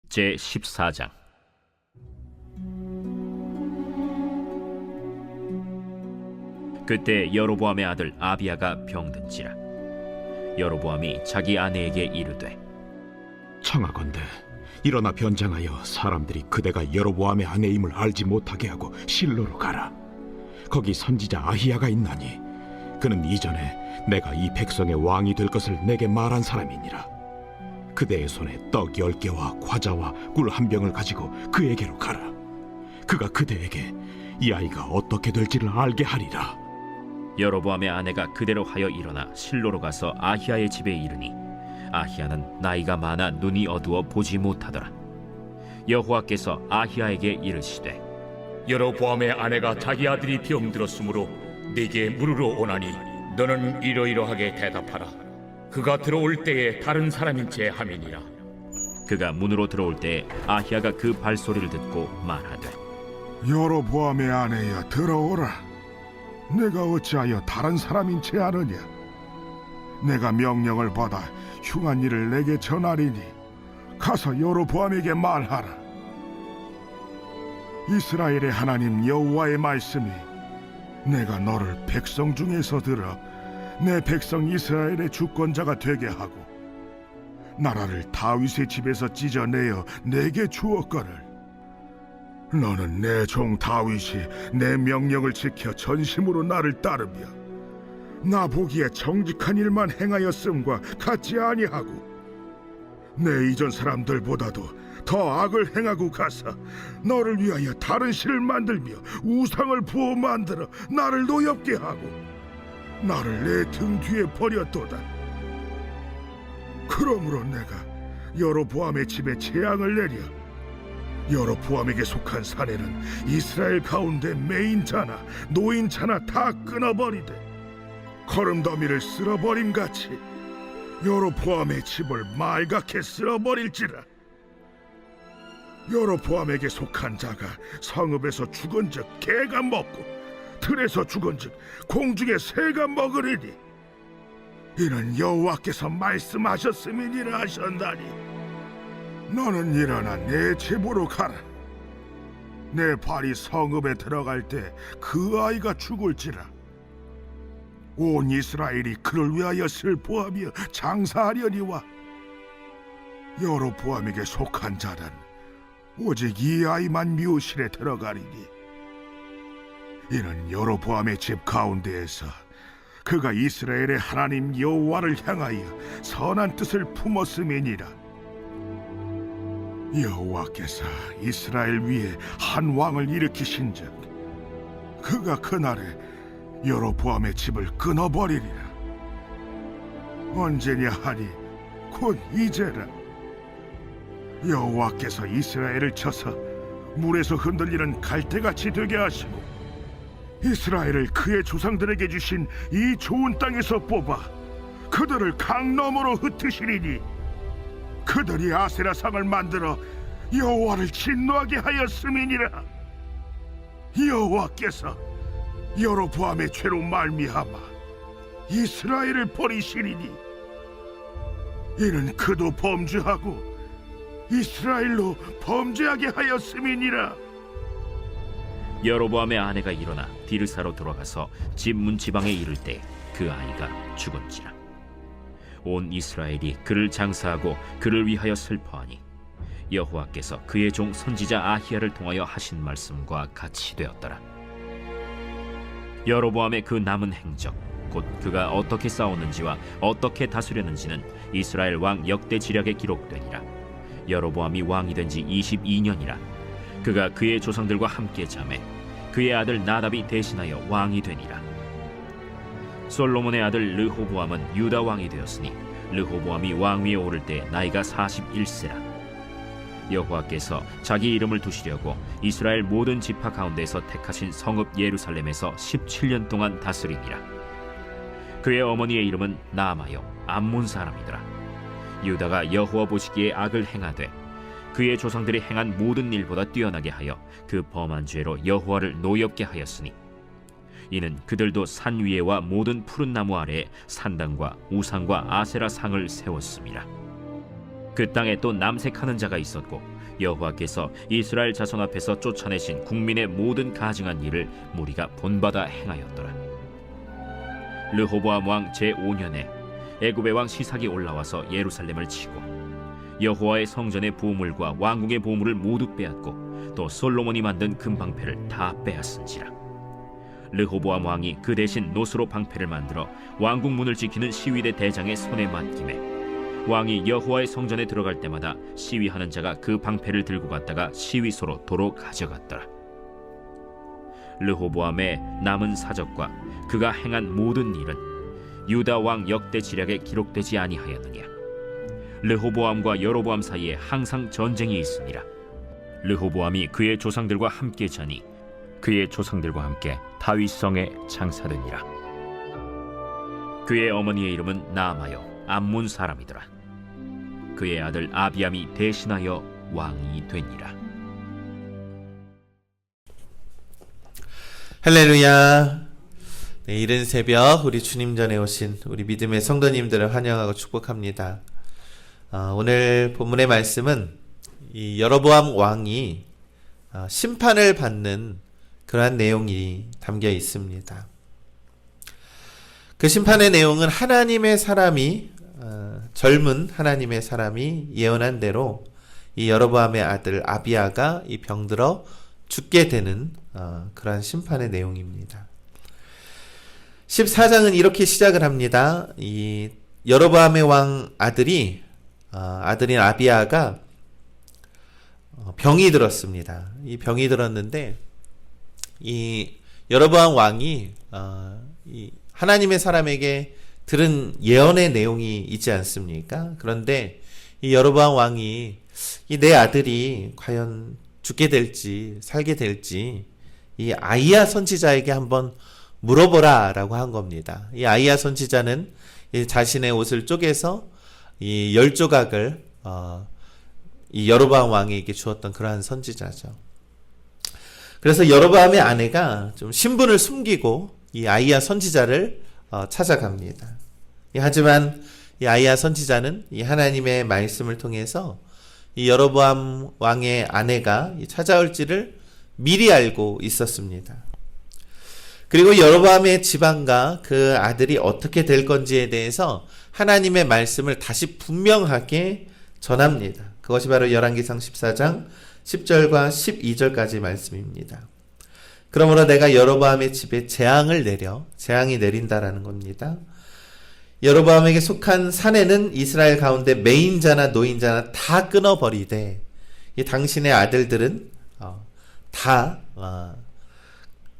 제14장. 그때 여로보암의 아들 아비야가 병든지라. 여로보암이 자기 아내에게 이르되, 청하건대 일어나 변장하여 사람들이 그대가 여로보암의 아내임을 알지 못하게 하고 실로로 가라. 거기 선지자 아히야가 있나니 그는 이전에 내가 이 백성의 왕이 될 것을 내게 말한 사람이니라. 그대의 손에 떡 10개와 과자와 꿀 1병을 가지고 그에게로 가라. 그가 그대에게 이 아이가 어떻게 될지를 알게 하리라. 여로보암의 아내가 그대로 하여 일어나 실로로 가서 아히야의 집에 이르니 아히야는 나이가 많아 눈이 어두워 보지 못하더라. 여호와께서 아히야에게 이르시되, 여로보암의 아내가 자기 아들이 병들었으므로 네게 물으러 오나니 너는 이러이러하게 대답하라. 그가 들어올 때에 다른 사람인 채 함이니라. 그가 문으로 들어올 때에 아히야가 그 발소리를 듣고 말하되, 여로보암의 아내여, 들어오라. 내가 어찌하여 다른 사람인 채 하느냐? 내가 명령을 받아 흉한 일을 내게 전하리니 가서 여로보암에게 말하라. 이스라엘의 하나님 여호와의 말씀이 내가 너를 백성 중에서 들어 내 백성 이스라엘의 주권자가 되게 하고 나라를 다윗의 집에서 찢어내어 내게 주었거늘 너는 내 종 다윗이 내 명령을 지켜 전심으로 나를 따르며 나 보기에 정직한 일만 행하였음과 같지 아니하고 내 이전 사람들보다도 더 악을 행하고 가서 너를 위하여 다른 신을 만들며 우상을 부어 만들어 나를 노엽게 하고 나를 내 등 뒤에 버렸도다. 그러므로 내가 여로보암의 집에 재앙을 내려 여로보암에게 속한 사내는 이스라엘 가운데 매인자나 노인자나 다 끊어버리되 거름더미를 쓸어버림같이 여로보암의 집을 말갛게 쓸어버릴지라. 여로보암에게 속한 자가 성읍에서 죽은즉 개가 먹고 들에서 죽은즉 공중의 새가 먹으리니 이는 여호와께서 말씀하셨음이니라 하셨나니 너는 일어나 내 집으로 가라. 내 발이 성읍에 들어갈 때 그 아이가 죽을지라. 온 이스라엘이 그를 위하여 슬퍼하며 장사하려니와 여로보암에게 속한 자는 오직 이 아이만 묘실에 들어가리니 이는 여로보암의 집 가운데에서 그가 이스라엘의 하나님 여호와를 향하여 선한 뜻을 품었음이니라. 여호와께서 이스라엘 위에 한 왕을 일으키신즉 그가 그날에 여로보암의 집을 끊어버리리라. 언제냐 하니 곧 이제라. 여호와께서 이스라엘을 쳐서 물에서 흔들리는 갈대같이 되게 하시고 이스라엘을 그의 조상들에게 주신 이 좋은 땅에서 뽑아 그들을 강 너머로 흩으시리니 그들이 아세라 상을 만들어 여호와를 진노하게 하였음이니라. 여호와께서 여로보암의 죄로 말미암아 이스라엘을 버리시리니 이는 그도 범죄하고 이스라엘로 범죄하게 하였음이니라. 여로보암의 아내가 일어나 디르사로 돌아가서 집 문지방에 이를 때 그 아이가 죽은지라. 온 이스라엘이 그를 장사하고 그를 위하여 슬퍼하니 여호와께서 그의 종 선지자 아히야를 통하여 하신 말씀과 같이 되었더라. 여로보암의 그 남은 행적 곧 그가 어떻게 싸웠는지와 어떻게 다스렸는지는 이스라엘 왕 역대 지략에 기록되니라. 여로보암이 왕이 된 지 22년이라. 그가 그의 조상들과 함께 자매 그의 아들 나답이 대신하여 왕이 되니라. 솔로몬의 아들 르호보암은 유다 왕이 되었으니 르호보암이 왕위에 오를 때 나이가 41세라. 여호와께서 자기 이름을 두시려고 이스라엘 모든 지파 가운데서 택하신 성읍 예루살렘에서 17년 동안 다스리니라. 그의 어머니의 이름은 나아마요 암몬 사람이더라. 유다가 여호와 보시기에 악을 행하되 그의 조상들이 행한 모든 일보다 뛰어나게 하여 그 범한 죄로 여호와를 노엽게 하였으니 이는 그들도 산 위에와 모든 푸른 나무 아래에 산당과 우상과 아세라 상을 세웠습니다. 그 땅에 또 남색하는 자가 있었고 여호와께서 이스라엘 자손 앞에서 쫓아내신 국민의 모든 가증한 일을 무리가 본받아 행하였더라. 르호보암 왕 제5년에 애굽의 왕 시삭이 올라와서 예루살렘을 치고 여호와의 성전의 보물과 왕궁의 보물을 모두 빼앗고 또 솔로몬이 만든 금방패를 다 빼앗은지라. 르호보암 왕이 그 대신 노스로 방패를 만들어 왕궁 문을 지키는 시위대 대장의 손에 맡기매 왕이 여호와의 성전에 들어갈 때마다 시위하는 자가 그 방패를 들고 갔다가 시위소로 도로 가져갔더라. 르호보암의 남은 사적과 그가 행한 모든 일은 유다 왕 역대 지략에 기록되지 아니하였느냐. 르호보암과 여로보암 사이에 항상 전쟁이 있으니라. 르호보암이 그의 조상들과 함께 자니 그의 조상들과 함께 다윗성에 장사되니라. 그의 어머니의 이름은 나아마요 암몬 사람이더라. 그의 아들 아비암이 대신하여 왕이 되니라. 할렐루야. 네, 이른 새벽 우리 주님 전에 오신 우리 믿음의 성도님들을 환영하고 축복합니다. 오늘 본문의 말씀은 이 여로보암 왕이 심판을 받는 그러한 내용이 담겨 있습니다. 그 심판의 내용은 하나님의 사람이 젊은 하나님의 사람이 예언한 대로 이 여로보암의 아들 아비야가 이 병들어 죽게 되는 그러한 심판의 내용입니다. 14장은 이렇게 시작을 합니다. 이 여로보암의 왕 아들인 아비야가 병이 들었습니다. 이 병이 들었는데 이 여로보암 왕이 이 하나님의 사람에게 들은 예언의 내용이 있지 않습니까? 그런데 이 여로보암 왕이 이 내 아들이 과연 죽게 될지 살게 될지 이 아히야 선지자에게 한번 물어보라 라고 한 겁니다. 이 아히야 선지자는 이 자신의 옷을 쪼개서 이 10조각을 이 여로보암 왕에게 주었던 그러한 선지자죠. 그래서 여로보암의 아내가 좀 신분을 숨기고 이 아히야 선지자를 찾아갑니다. 하지만 이 아히야 선지자는 이 하나님의 말씀을 통해서 이 여로보암 왕의 아내가 찾아올지를 미리 알고 있었습니다. 그리고 여로보암의 집안과 그 아들이 어떻게 될 건지에 대해서 하나님의 말씀을 다시 분명하게 전합니다. 그것이 바로 열왕기상 14장 10절과 12절까지 말씀입니다. 그러므로 내가 여로보암의 집에 재앙이 내린다라는 겁니다. 여로보암에게 속한 사내는 이스라엘 가운데 매인자나 노인자나 다 끊어버리되 이 당신의 아들들은 다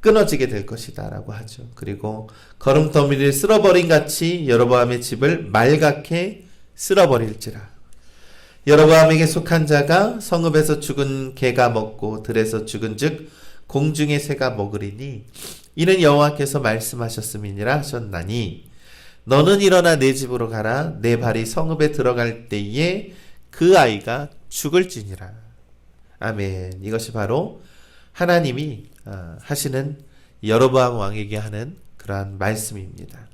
끊어지게 될 것이다 라고 하죠. 그리고 거름더미를 쓸어버린 같이 여로보암의 집을 말갛게 쓸어버릴지라. 여로보암에게 속한 자가 성읍에서 죽은 개가 먹고 들에서 죽은 즉 공중의 새가 먹으리니 이는 여호와께서 말씀하셨음이니라 하셨나니 너는 일어나 내 집으로 가라. 내 발이 성읍에 들어갈 때에 그 아이가 죽을지니라. 아멘. 이것이 바로 하나님이 하시는 여로보암 왕에게 하는 그러한 말씀입니다.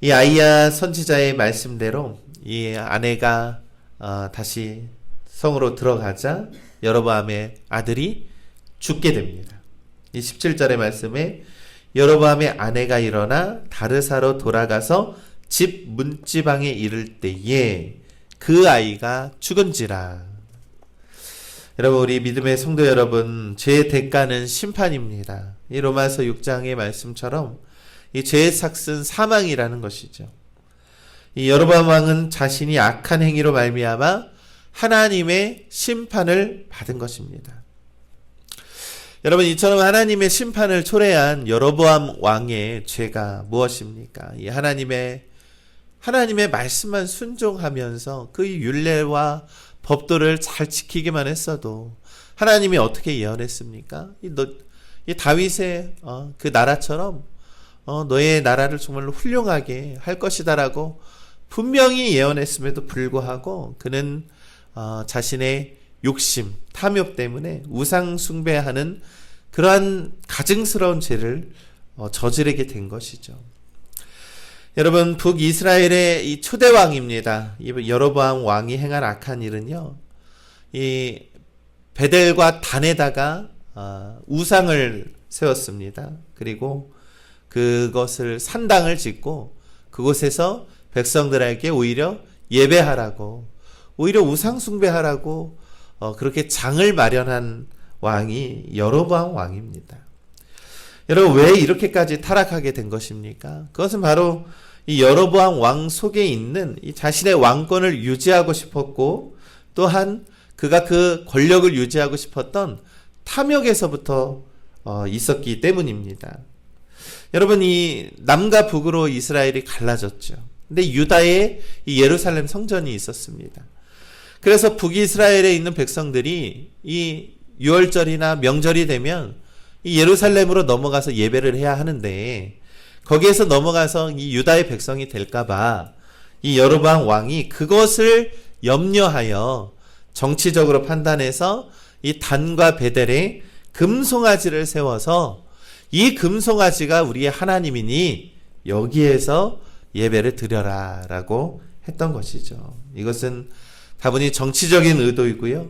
이 아히야 선지자의 말씀대로 이 아내가 다시 성으로 들어가자 여로보암의 아들이 죽게 됩니다. 이 17절의 말씀에 여로보암의 아내가 일어나 다르사로 돌아가서 집 문지방에 이를 때에 그 아이가 죽은지라. 여러분, 우리 믿음의 성도 여러분, 죄의 대가는 심판입니다. 이 로마서 6장의 말씀처럼 이 죄의 삭은 사망이라는 것이죠. 이 여로보암 왕은 자신이 악한 행위로 말미암아 하나님의 심판을 받은 것입니다. 여러분, 이처럼 하나님의 심판을 초래한 여로보암 왕의 죄가 무엇입니까? 이 하나님의 말씀만 순종하면서 그 율례와 법도를 잘 지키기만 했어도 하나님이 어떻게 예언했습니까? 이 다윗의 그 나라처럼 너의 나라를 정말로 훌륭하게 할 것이다라고 분명히 예언했음에도 불구하고 그는 자신의 욕심, 탐욕 때문에 우상 숭배하는 그러한 가증스러운 죄를 저지르게 된 것이죠. 여러분, 북이스라엘의 이 초대 왕입니다. 이 여로보암 왕이 행한 악한 일은요, 이 베델과 단에다가 우상을 세웠습니다. 그리고 그것을 산당을 짓고 그곳에서 백성들에게 오히려 예배하라고, 오히려 우상 숭배하라고 그렇게 장을 마련한 왕이 여로보암 왕입니다. 여러분, 왜 이렇게까지 타락하게 된 것입니까? 그것은 바로 이 여로보암 왕 속에 있는 이 자신의 왕권을 유지하고 싶었고, 또한 그가 그 권력을 유지하고 싶었던 탐욕에서부터 있었기 때문입니다. 여러분, 이 남과 북으로 이스라엘이 갈라졌죠. 근데 유다에 이 예루살렘 성전이 있었습니다. 그래서 북이스라엘에 있는 백성들이 이 유월절이나 명절이 되면 이 예루살렘으로 넘어가서 예배를 해야 하는데, 거기에서 넘어가서 이 유다의 백성이 될까봐 이 여로보암 왕이 그것을 염려하여 정치적으로 판단해서 이 단과 베델에 금송아지를 세워서 이 금송아지가 우리의 하나님이니 여기에서 예배를 드려라 라고 했던 것이죠. 이것은 다분히 정치적인 의도이고요.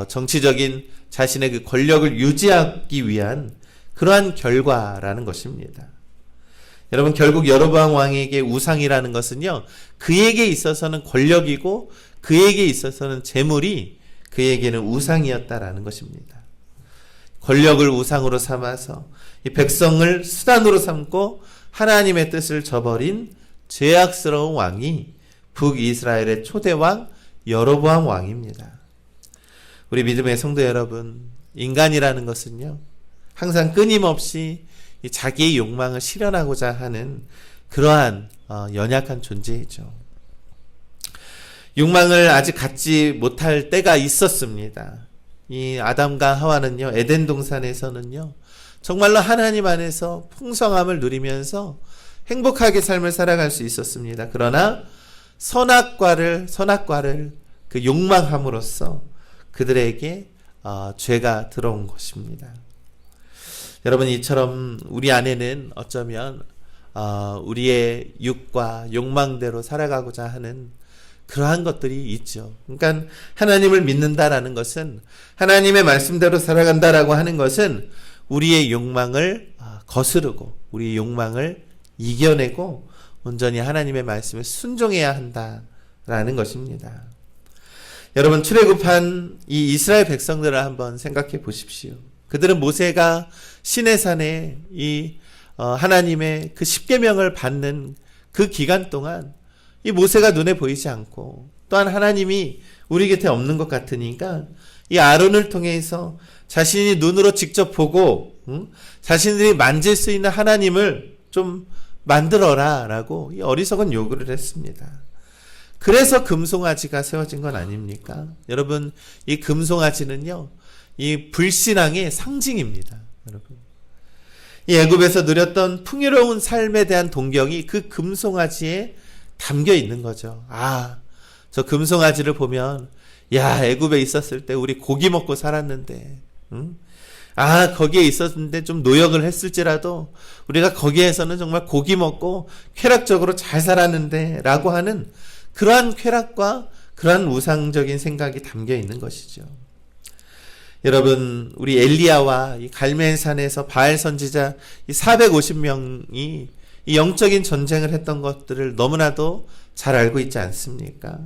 정치적인 자신의 그 권력을 유지하기 위한 그러한 결과라는 것입니다. 여러분, 결국 여로보암 왕에게 우상이라는 것은요, 그에게 있어서는 권력이고 그에게 있어서는 재물이 그에게는 우상이었다라는 것입니다. 권력을 우상으로 삼아서 이 백성을 수단으로 삼고 하나님의 뜻을 저버린 죄악스러운 왕이 북이스라엘의 초대왕 여로보암 왕입니다. 우리 믿음의 성도 여러분, 인간이라는 것은요, 항상 끊임없이 자기의 욕망을 실현하고자 하는 그러한 연약한 존재이죠. 욕망을 아직 갖지 못할 때가 있었습니다. 이 아담과 하와는요, 에덴 동산에서는요, 정말로 하나님 안에서 풍성함을 누리면서 행복하게 삶을 살아갈 수 있었습니다. 그러나 선악과를 그 욕망함으로써 그들에게 죄가 들어온 것입니다. 여러분, 이처럼 우리 안에는 어쩌면 우리의 육과 욕망대로 살아가고자 하는 그러한 것들이 있죠. 그러니까 하나님을 믿는다라는 것은, 하나님의 말씀대로 살아간다라고 하는 것은 우리의 욕망을 거스르고 우리의 욕망을 이겨내고 온전히 하나님의 말씀에 순종해야 한다라는 것입니다. 여러분, 출애굽한 이 이스라엘 백성들을 한번 생각해 보십시오. 그들은 모세가 시내산에 이 하나님의 그 십계명을 받는 그 기간 동안 이 모세가 눈에 보이지 않고, 또한 하나님이 우리 곁에 없는 것 같으니까 이 아론을 통해서 자신이 눈으로 직접 보고 자신들이 만질 수 있는 하나님을 좀 만들어라 라고 이 어리석은 요구를 했습니다. 그래서 금송아지가 세워진 건 아닙니까? 여러분, 이 금송아지는요, 이 불신앙의 상징입니다. 여러분, 이 애굽에서 누렸던 풍요로운 삶에 대한 동경이 그 금송아지에 담겨 있는 거죠. 저 금송아지를 보면, 야, 애굽에 있었을 때 우리 고기 먹고 살았는데, 거기에 있었는데 좀 노역을 했을지라도 우리가 거기에서는 정말 고기 먹고 쾌락적으로 잘 살았는데 라고 하는 그러한 쾌락과 그러한 우상적인 생각이 담겨 있는 것이죠. 여러분, 우리 엘리야와 이 갈멜산에서 바알 선지자 이 450명이 이 영적인 전쟁을 했던 것들을 너무나도 잘 알고 있지 않습니까?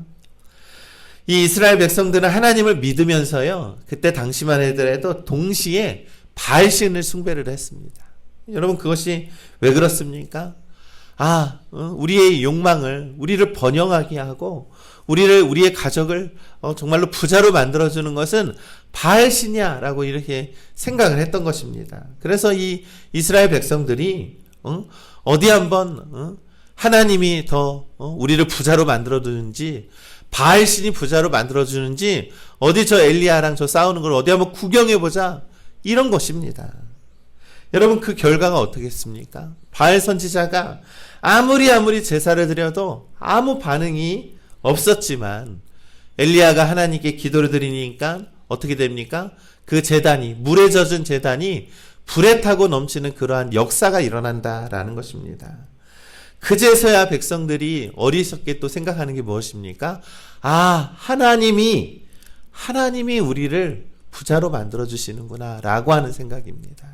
이 이스라엘 백성들은 하나님을 믿으면서요, 그때 당시만 하더라도 동시에 바알신을 숭배를 했습니다. 여러분, 그것이 왜 그렇습니까? 우리의 욕망을, 우리를 번영하게 하고 우리의 가족을 정말로 부자로 만들어주는 것은 바알신이야라고 이렇게 생각을 했던 것입니다. 그래서 이 이스라엘 백성들이 어디 한번 하나님이 더 우리를 부자로 만들어주는지, 바알신이 부자로 만들어주는지, 어디 저 엘리야랑 저 싸우는 걸 어디 한번 구경해보자, 이런 것입니다. 여러분, 그 결과가 어떻겠습니까? 바알 선지자가 아무리 제사를 드려도 아무 반응이 없었지만 엘리야가 하나님께 기도를 드리니까 어떻게 됩니까? 그 제단이, 물에 젖은 제단이 불에 타고 넘치는 그러한 역사가 일어난다라는 것입니다. 그제서야 백성들이 어리석게 또 생각하는 게 무엇입니까? 아, 하나님이 우리를 부자로 만들어주시는구나 라고 하는 생각입니다.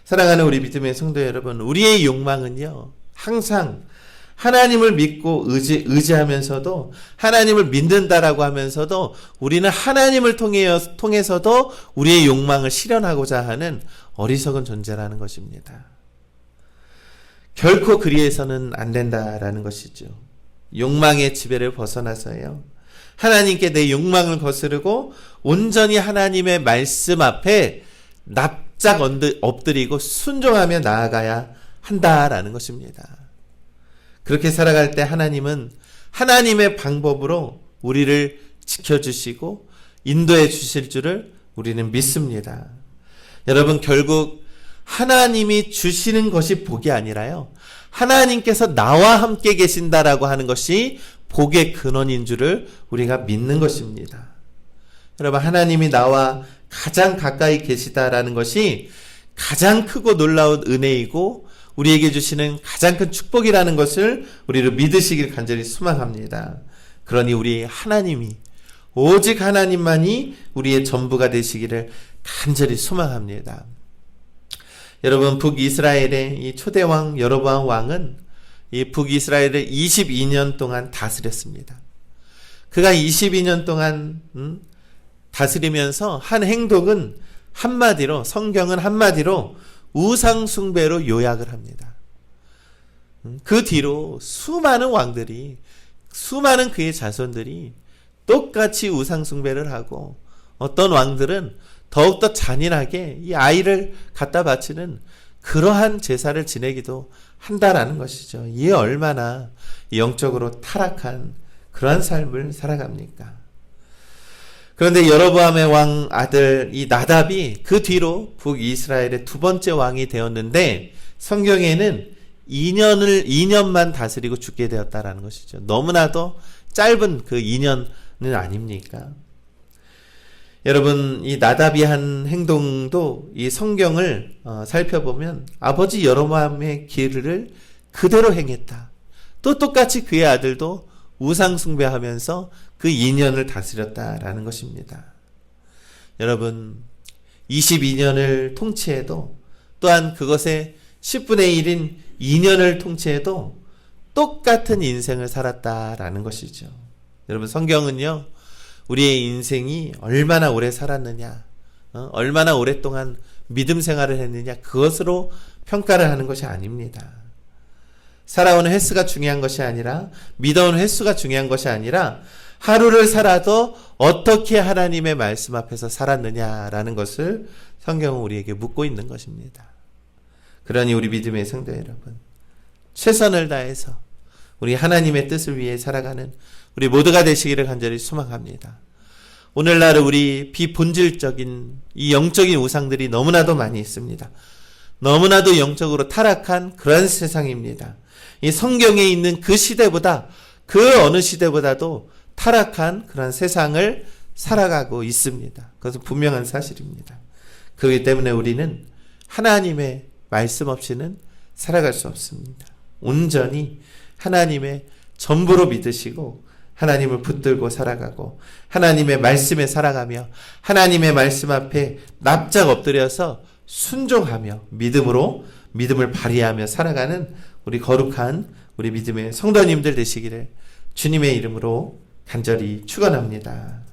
사랑하는 우리 믿음의 성도 여러분, 우리의 욕망은요, 항상 하나님을 믿고 의지하면서도, 하나님을 믿는다라고 하면서도 우리는 하나님을 통해서도 우리의 욕망을 실현하고자 하는 어리석은 존재라는 것입니다. 결코 그리해서는 안 된다라는 것이죠. 욕망의 지배를 벗어나서요, 하나님께 내 욕망을 거스르고 온전히 하나님의 말씀 앞에 납작 엎드리고 순종하며 나아가야 한다라는 것입니다. 그렇게 살아갈 때 하나님은 하나님의 방법으로 우리를 지켜주시고 인도해 주실 줄을 우리는 믿습니다. 여러분, 결국 하나님이 주시는 것이 복이 아니라요, 하나님께서 나와 함께 계신다라고 하는 것이 복의 근원인 줄을 우리가 믿는 것입니다. 여러분, 하나님이 나와 가장 가까이 계시다라는 것이 가장 크고 놀라운 은혜이고 우리에게 주시는 가장 큰 축복이라는 것을 우리로 믿으시길 간절히 소망합니다. 그러니 우리 하나님이, 오직 하나님만이 우리의 전부가 되시기를 간절히 소망합니다. 여러분, 북이스라엘의 이 초대왕 여로보암 왕은 이 북이스라엘을 22년 동안 다스렸습니다. 그가 22년 동안 다스리면서 한 행동은 한마디로, 성경은 한마디로 우상 숭배로 요약을 합니다. 그 뒤로 수많은 왕들이, 수많은 그의 자손들이 똑같이 우상 숭배를 하고, 어떤 왕들은 더욱더 잔인하게 이 아이를 갖다 바치는 그러한 제사를 지내기도 한다라는 것이죠. 이게 얼마나 영적으로 타락한 그러한 삶을 살아갑니까? 그런데 여로보암의 왕 아들 이 나답이 그 뒤로 북이스라엘의 두 번째 왕이 되었는데, 성경에는 2년만 다스리고 죽게 되었다라는 것이죠. 너무나도 짧은 그 2년은 아닙니까? 여러분, 이 나답이 한 행동도 이 성경을 살펴보면 아버지 여로보암의 길을 그대로 행했다. 또 똑같이 그의 아들도 우상 숭배하면서 그 2년을 다스렸다라는 것입니다. 여러분, 22년을 통치해도, 또한 그것의 10분의 1인 2년을 통치해도 똑같은 인생을 살았다라는 것이죠. 여러분, 성경은요, 우리의 인생이 얼마나 오래 살았느냐, 얼마나 오랫동안 믿음 생활을 했느냐, 그것으로 평가를 하는 것이 아닙니다. 살아오는 횟수가 중요한 것이 아니라, 믿어온 횟수가 중요한 것이 아니라, 하루를 살아도 어떻게 하나님의 말씀 앞에서 살았느냐라는 것을 성경은 우리에게 묻고 있는 것입니다. 그러니 우리 믿음의 성도 여러분, 최선을 다해서 우리 하나님의 뜻을 위해 살아가는 우리 모두가 되시기를 간절히 소망합니다. 오늘날 우리 비본질적인 이 영적인 우상들이 너무나도 많이 있습니다. 너무나도 영적으로 타락한 그런 세상입니다. 이 성경에 있는 그 시대보다, 그 어느 시대보다도 타락한 그런 세상을 살아가고 있습니다. 그것은 분명한 사실입니다. 그렇기 때문에 우리는 하나님의 말씀 없이는 살아갈 수 없습니다. 온전히 하나님의 전부로 믿으시고 하나님을 붙들고 살아가고 하나님의 말씀에 살아가며 하나님의 말씀 앞에 납작 엎드려서 순종하며 믿음을 발휘하며 살아가는 우리 거룩한 우리 믿음의 성도님들 되시기를 주님의 이름으로 간절히 축원합니다.